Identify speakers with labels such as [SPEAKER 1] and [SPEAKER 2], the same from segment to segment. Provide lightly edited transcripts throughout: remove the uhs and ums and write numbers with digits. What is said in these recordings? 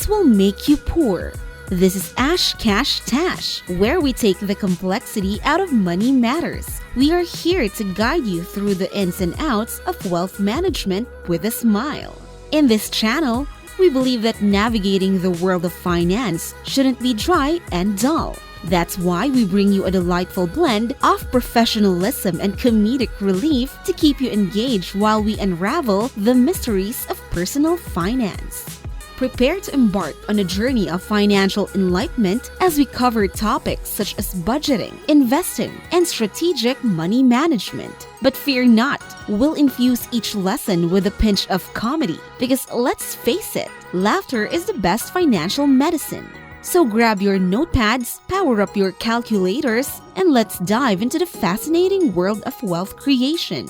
[SPEAKER 1] this will make you poor. This is Ash Cash Tash, where we take the complexity out of money matters. We are here to guide you through the ins and outs of wealth management with a smile. In this channel, we believe that navigating the world of finance shouldn't be dry and dull. That's why we bring you a delightful blend of professionalism and comedic relief to keep you engaged while we unravel the mysteries of personal finance. Prepare to embark on a journey of financial enlightenment as we cover topics such as budgeting, investing, and strategic money management. But fear not, we'll infuse each lesson with a pinch of comedy because let's face it, laughter is the best financial medicine. So grab your notepads, power up your calculators, and let's dive into the fascinating world of wealth creation.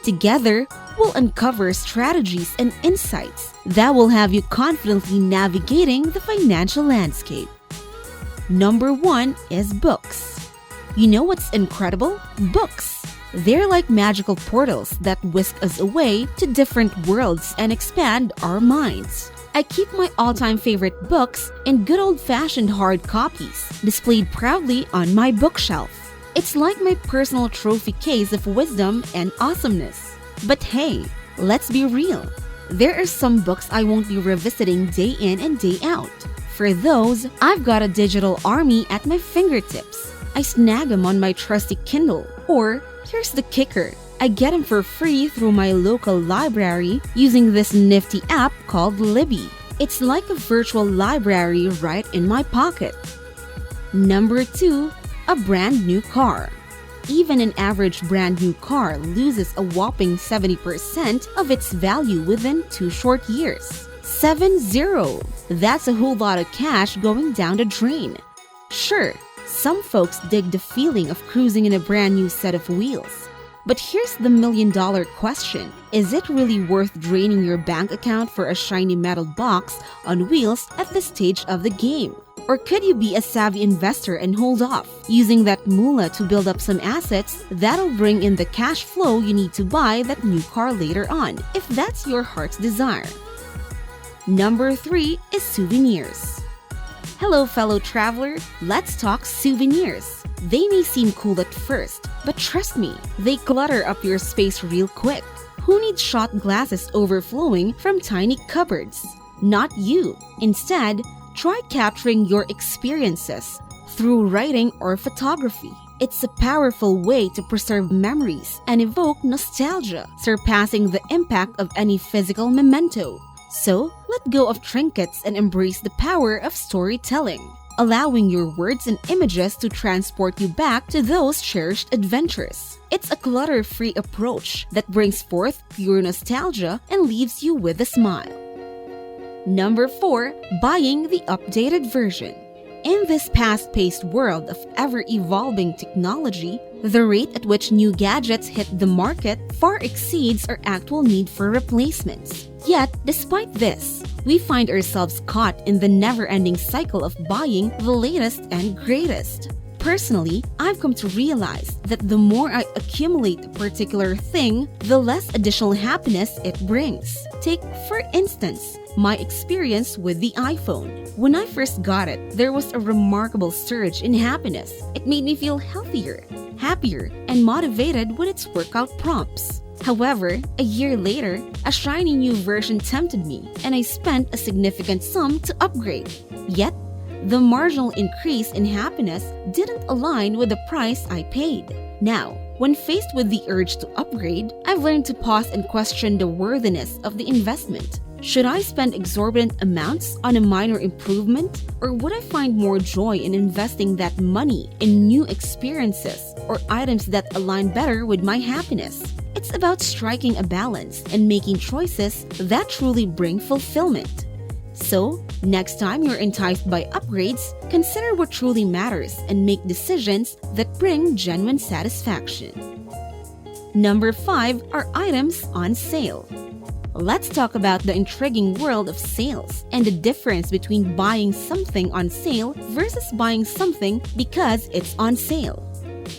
[SPEAKER 1] Together, we'll uncover strategies and insights that will have you confidently navigating the financial landscape. Number 1 is books. You know what's incredible? Books. They're like magical portals that whisk us away to different worlds and expand our minds. I keep my all-time favorite books in good old-fashioned hard copies, displayed proudly on my bookshelf. It's like my personal trophy case of wisdom and awesomeness. But hey, let's be real. There are some books I won't be revisiting day in and day out. For those, I've got a digital army at my fingertips. I snag them on my trusty Kindle. Or, here's the kicker. I get them for free through my local library using this nifty app called Libby. It's like a virtual library right in my pocket. Number 2, a brand new car. Even an average brand new car loses a whopping 70% of its value within 2 short years. 70! That's a whole lot of cash going down the drain. Sure, some folks dig the feeling of cruising in a brand new set of wheels. But here's the million-dollar question. Is it really worth draining your bank account for a shiny metal box on wheels at this stage of the game? Or could you be a savvy investor and hold off, using that moolah to build up some assets that'll bring in the cash flow you need to buy that new car later on, if that's your heart's desire? Number 3 is souvenirs. Hello, fellow traveler. Let's talk souvenirs. They may seem cool at first, but trust me, they clutter up your space real quick. Who needs shot glasses overflowing from tiny cupboards? Not you. Instead, try capturing your experiences through writing or photography. It's a powerful way to preserve memories and evoke nostalgia, surpassing the impact of any physical memento. So, let go of trinkets and embrace the power of storytelling, allowing your words and images to transport you back to those cherished adventures. It's a clutter-free approach that brings forth pure nostalgia and leaves you with a smile. Number 4, buying the updated version. In this fast-paced world of ever-evolving technology, the rate at which new gadgets hit the market far exceeds our actual need for replacements. Yet, despite this, we find ourselves caught in the never-ending cycle of buying the latest and greatest. Personally, I've come to realize that the more I accumulate a particular thing, the less additional happiness it brings. Take, for instance, my experience with the iPhone. When I first got it, there was a remarkable surge in happiness. It made me feel healthier, happier, and motivated with its workout prompts. However, a year later, a shiny new version tempted me, and I spent a significant sum to upgrade. Yet, the marginal increase in happiness didn't align with the price I paid. Now, when faced with the urge to upgrade, I've learned to pause and question the worthiness of the investment. Should I spend exorbitant amounts on a minor improvement, or would I find more joy in investing that money in new experiences or items that align better with my happiness? It's about striking a balance and making choices that truly bring fulfillment. So, next time you're enticed by upgrades, consider what truly matters and make decisions that bring genuine satisfaction. Number 5 are items on sale. Let's talk about the intriguing world of sales and the difference between buying something on sale versus buying something because it's on sale.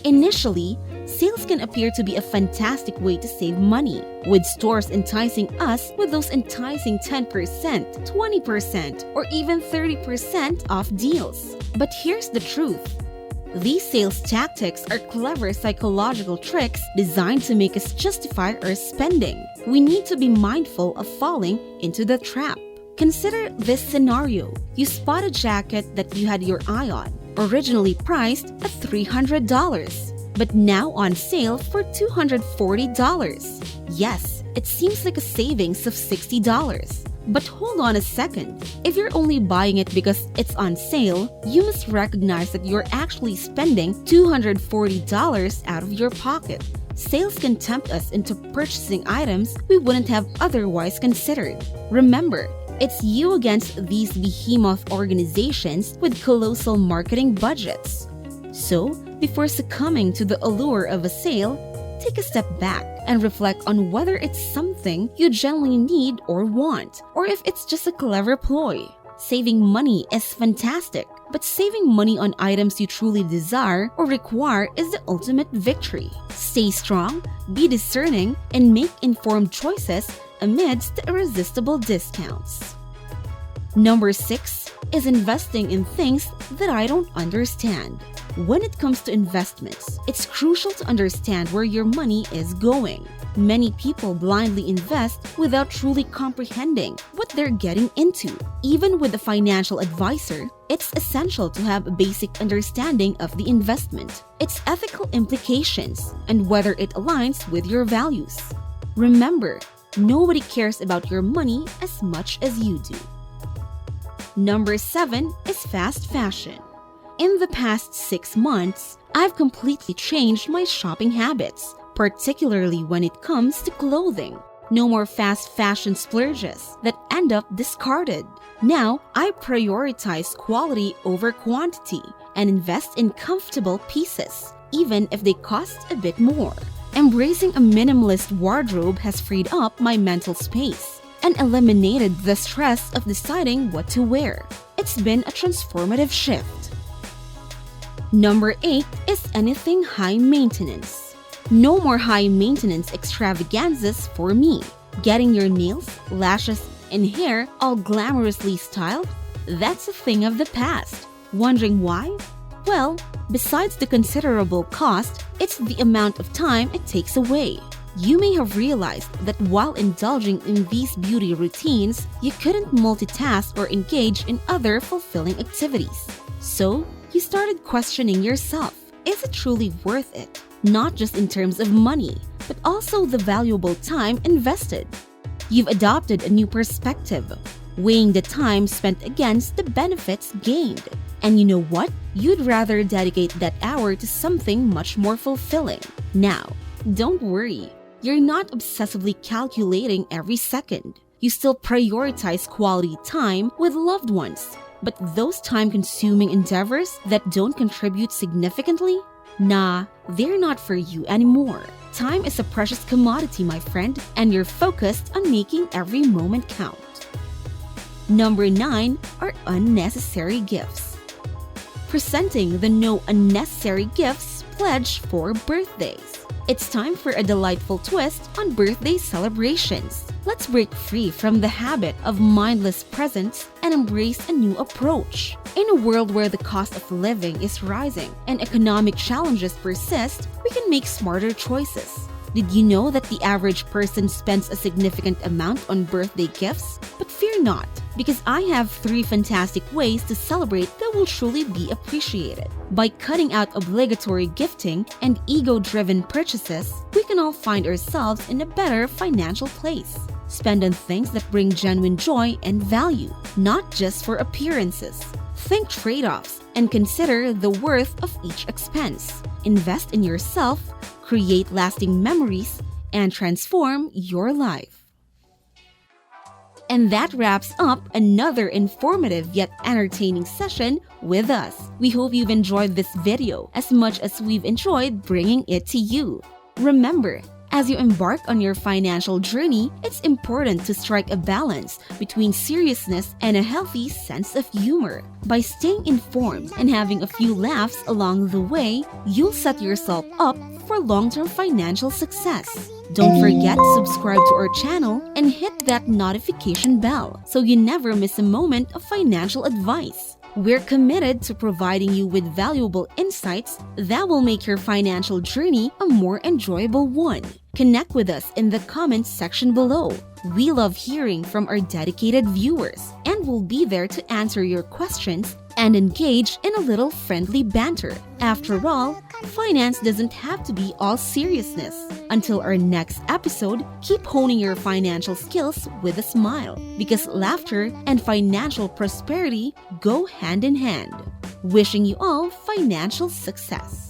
[SPEAKER 1] Initially, Sales can appear to be a fantastic way to save money, with stores enticing us with those enticing 10%, 20%, or even 30% off deals. But here's the truth. These sales tactics are clever psychological tricks designed to make us justify our spending. We need to be mindful of falling into the trap. Consider this scenario. You spot a jacket that you had your eye on, originally priced at $300, but now on sale for $240. Yes, it seems like a savings of $60. But hold on a second. If you're only buying it because it's on sale, you must recognize that you're actually spending $240 out of your pocket. Sales can tempt us into purchasing items we wouldn't have otherwise considered. Remember, it's you against these behemoth organizations with colossal marketing budgets. So, before succumbing to the allure of a sale, take a step back and reflect on whether it's something you genuinely need or want, or if it's just a clever ploy. Saving money is fantastic, but saving money on items you truly desire or require is the ultimate victory. Stay strong, be discerning, and make informed choices amidst the irresistible discounts. Number 6 is investing in things that I don't understand. When it comes to investments, it's crucial to understand where your money is going. Many people blindly invest without truly comprehending what they're getting into. Even with a financial advisor, it's essential to have a basic understanding of the investment, its ethical implications, and whether it aligns with your values. Remember, nobody cares about your money as much as you do. Number 7 is fast fashion. In the past 6 months, I've completely changed my shopping habits, particularly when it comes to clothing. No more fast fashion splurges that end up discarded. Now, I prioritize quality over quantity and invest in comfortable pieces, even if they cost a bit more. Embracing a minimalist wardrobe has freed up my mental space and eliminated the stress of deciding what to wear. It's been a transformative shift. Number 8 is anything high maintenance. No more high maintenance extravaganzas for me. Getting your nails, lashes, and hair all glamorously styled? That's a thing of the past. Wondering why? Well, besides the considerable cost, it's the amount of time it takes away. You may have realized that while indulging in these beauty routines, you couldn't multitask or engage in other fulfilling activities. So, you started questioning yourself. Is it truly worth it? Not just in terms of money, but also the valuable time invested. You've adopted a new perspective, weighing the time spent against the benefits gained. And you know what? You'd rather dedicate that hour to something much more fulfilling. Now, don't worry. You're not obsessively calculating every second. You still prioritize quality time with loved ones. But those time-consuming endeavors that don't contribute significantly? Nah, they're not for you anymore. Time is a precious commodity, my friend, and you're focused on making every moment count. Number 9 are unnecessary gifts. Presenting the no unnecessary gifts pledge for birthdays. It's time for a delightful twist on birthday celebrations. Let's break free from the habit of mindless presents and embrace a new approach. In a world where the cost of living is rising and economic challenges persist, we can make smarter choices. Did you know that the average person spends a significant amount on birthday gifts? But fear not, because I have 3 fantastic ways to celebrate that will truly be appreciated. By cutting out obligatory gifting and ego-driven purchases, we can all find ourselves in a better financial place. Spend on things that bring genuine joy and value, not just for appearances. Think trade-offs and consider the worth of each expense. Invest in yourself, create lasting memories, and transform your life. And that wraps up another informative yet entertaining session with us. We hope you've enjoyed this video as much as we've enjoyed bringing it to you. Remember, As you embark on your financial journey, it's important to strike a balance between seriousness and a healthy sense of humor. By staying informed and having a few laughs along the way, you'll set yourself up for long-term financial success. Don't forget to subscribe to our channel and hit that notification bell so you never miss a moment of financial advice. We're committed to providing you with valuable insights that will make your financial journey a more enjoyable one. Connect with us in the comments section below. We love hearing from our dedicated viewers, and we'll be there to answer your questions and engage in a little friendly banter. After all, finance doesn't have to be all seriousness. Until our next episode, keep honing your financial skills with a smile, because laughter and financial prosperity go hand in hand. Wishing you all financial success.